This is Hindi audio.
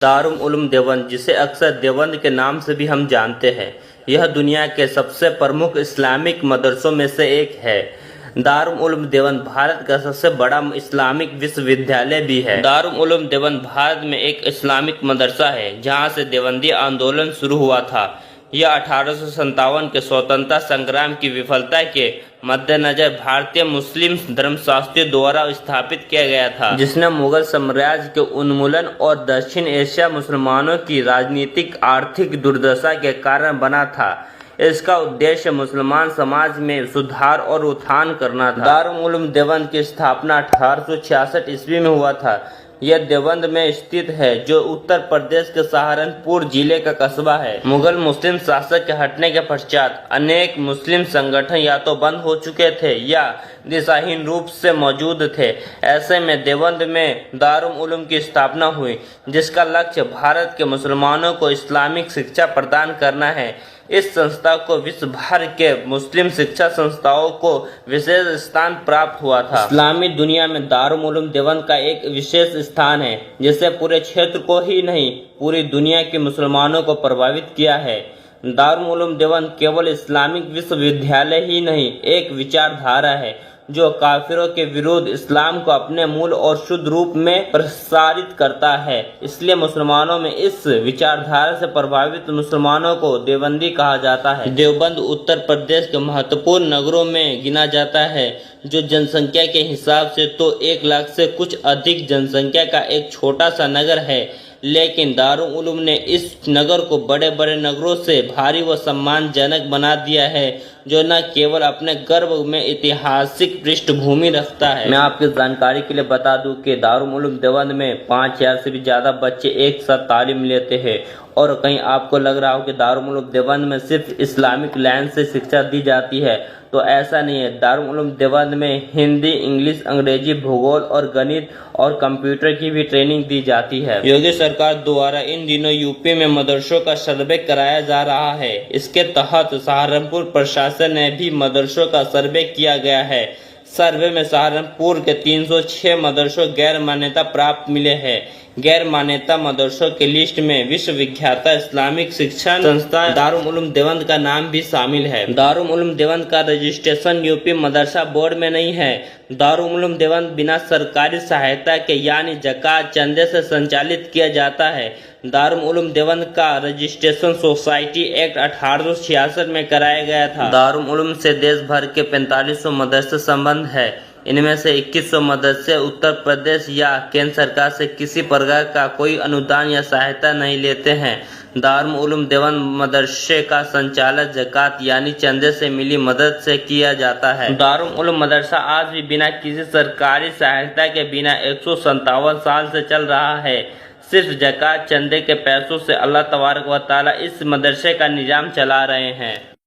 दारुल उलूम देवबंद, जिसे अक्सर देवबंद के नाम से भी हम जानते हैं, यह दुनिया के सबसे प्रमुख इस्लामिक मदरसों में से एक है। दारुल उलूम देवबंद भारत का सबसे बड़ा इस्लामिक विश्वविद्यालय भी है। दारुल उलूम देवबंद भारत में एक इस्लामिक मदरसा है जहां से देवबंदी आंदोलन शुरू हुआ था। यह 1857 के स्वतंत्रता संग्राम की विफलता के मद्देनजर भारतीय मुस्लिम धर्मशास्त्रियों द्वारा स्थापित किया गया था, जिसने मुगल साम्राज्य के उन्मूलन और दक्षिण एशिया मुसलमानों की राजनीतिक आर्थिक दुर्दशा के कारण बना था। इसका उद्देश्य मुसलमान समाज में सुधार और उत्थान करना था। दारुल उलूम देवबंद की स्थापना 1866 ईस्वी में हुआ था। यह देवबंद में स्थित है, जो उत्तर प्रदेश के सहारनपुर जिले का कस्बा है। मुगल मुस्लिम शासक के हटने के पश्चात अनेक मुस्लिम संगठन या तो बंद हो चुके थे या दिशाहीन रूप से मौजूद थे। ऐसे में देवबंद में दारुल उलूम की स्थापना हुई, जिसका लक्ष्य भारत के मुसलमानों को इस्लामिक शिक्षा प्रदान करना है। इस संस्था को विश्व भर के मुस्लिम शिक्षा संस्थाओं को विशेष स्थान प्राप्त हुआ था। इस्लामी दुनिया में दारुल उलूम देवबंद का एक विशेष स्थान है, जिससे पूरे क्षेत्र को ही नहीं, पूरी दुनिया के मुसलमानों को प्रभावित किया है। दारुल उलूम देवबंद केवल इस्लामिक विश्वविद्यालय ही नहीं, एक विचारधारा है जो काफिरों के विरुद्ध इस्लाम को अपने मूल और शुद्ध रूप में प्रसारित करता है। इसलिए मुसलमानों में इस विचारधारा से प्रभावित मुसलमानों को देवबंदी कहा जाता है। देवबंद उत्तर प्रदेश के महत्वपूर्ण नगरों में गिना जाता है, जो जनसंख्या के हिसाब से तो 1 लाख से कुछ अधिक जनसंख्या का एक छोटा सा नगर है, लेकिन दारुल उलूम ने इस नगर को बड़े बड़े नगरों से भारी व सम्मानजनक बना दिया है, जो न केवल अपने गर्व में ऐतिहासिक पृष्ठभूमि रखता है। मैं आपकी जानकारी के लिए बता दूं कि दारुल उलूम देवबंद में 5000 से भी ज़्यादा बच्चे एक साथ तालीम लेते हैं। और कहीं आपको लग रहा हो कि दारुल उलूम देवबंद में सिर्फ इस्लामिक लाइन से शिक्षा दी जाती है, तो ऐसा नहीं है। दारुल उलूम देवबंद में हिंदी, इंग्लिश, अंग्रेजी, भूगोल और गणित और कंप्यूटर की भी ट्रेनिंग दी जाती है। योगी सरकार द्वारा इन दिनों यूपी में मदरसों का सर्वे कराया जा रहा है। इसके तहत सहारनपुर प्रशासन ने भी मदरसों का सर्वे किया गया है। सर्वे में सहारनपुर के 306 मदरसों गैर मान्यता प्राप्त मिले हैं। गैर मान्यता मदरसों की लिस्ट में विश्वविख्यात इस्लामिक शिक्षा संस्था दारुल उलूम देवबंद का नाम भी शामिल है। दारुल उलूम देवबंद का रजिस्ट्रेशन यूपी मदरसा बोर्ड में नहीं है। दारुल उलूम देवबंद बिना सरकारी सहायता के यानी ज़कात चंदे से संचालित किया जाता है। दारुल उलूम देवबंद का रजिस्ट्रेशन सोसाइटी एक्ट 1866 में कराया गया था। दारुल उलूम से देश भर के 4500 मदरसे संबंध है। इनमें से 2100 मदरसे उत्तर प्रदेश या केंद्र सरकार से किसी प्रकार का कोई अनुदान या सहायता नहीं लेते हैं। दारुल उलूम देवबंद मदरसे का संचालन ज़कात यानी चंदे से मिली मदद से किया जाता है। दारुल उलूम मदरसा आज भी बिना किसी सरकारी सहायता के बिना 157 साल से चल रहा है। सिर्फ ज़कात चंदे के पैसों से अल्लाह तबारक व तआला इस मदरसे का निजाम चला रहे हैं।